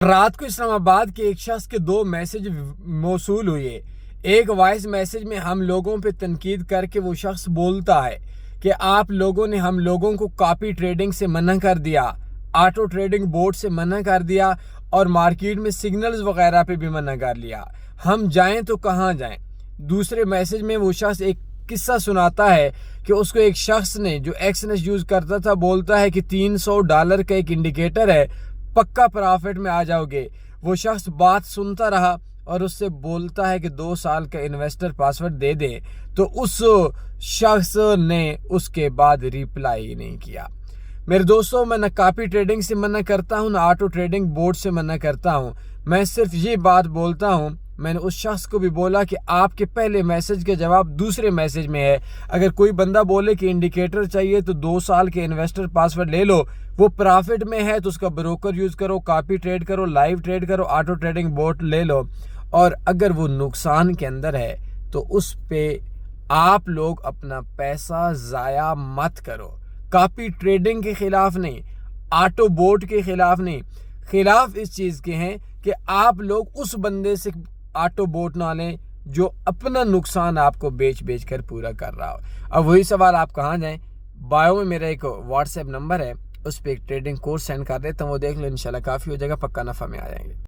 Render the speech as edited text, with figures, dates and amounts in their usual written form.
रात को इस्लामाबाद के एक शख्स के दो मैसेज मौसूल हुए। एक वॉइस मैसेज में हम लोगों पे तनकीद करके वो शख्स बोलता है कि आप लोगों ने हम लोगों को कॉपी ट्रेडिंग से मना कर दिया, ऑटो ट्रेडिंग बोर्ड से मना कर दिया और मार्केट में सिग्नल्स वगैरह पे भी मना कर लिया। हम जाएं तो कहाँ जाएं। दूसरे मैसेज में वो शख्स एक किस्सा सुनाता है कि उसको एक शख्स ने जो एक्सनेस यूज़ करता था बोलता है कि $300 का एक इंडिकेटर है, पक्का प्रॉफिट में आ जाओगे। वो शख्स बात सुनता रहा और उससे बोलता है कि 2 साल का इन्वेस्टर पासवर्ड दे दे, तो उस शख्स ने उसके बाद रिप्लाई नहीं किया। मेरे दोस्तों, मैं ना कॉपी ट्रेडिंग से मना करता हूँ ना ऑटो ट्रेडिंग बोर्ड से मना करता हूँ। मैं सिर्फ ये बात बोलता हूँ, मैंने उस शख्स को भी बोला कि आपके पहले मैसेज का जवाब दूसरे मैसेज में है। अगर कोई बंदा बोले कि इंडिकेटर चाहिए तो 2 साल के इन्वेस्टर पासवर्ड ले लो, वो प्रॉफिट में है तो उसका ब्रोकर यूज़ करो, कॉपी ट्रेड करो, लाइव ट्रेड करो, ऑटो ट्रेडिंग बोर्ड ले लो। और अगर वो नुकसान के अंदर है तो उस पे आप लोग अपना पैसा ज़ाया मत करो। कॉपी ट्रेडिंग के खिलाफ नहीं, ऑटो बोर्ड के खिलाफ नहीं, खिलाफ इस चीज़ के हैं कि आप लोग उस बंदे से ऑटो बोट ना लें जो अपना नुकसान आपको बेच बेच कर पूरा कर रहा हो। अब वही सवाल, आप कहाँ जाएं? बायो में मेरा एक व्हाट्सएप नंबर है, उस पर एक ट्रेडिंग कोर्स सेंड कर देता हूँ, वो देख लो, इंशाल्लाह काफ़ी हो जाएगा, पक्का नफ़ा में आ जाएंगे।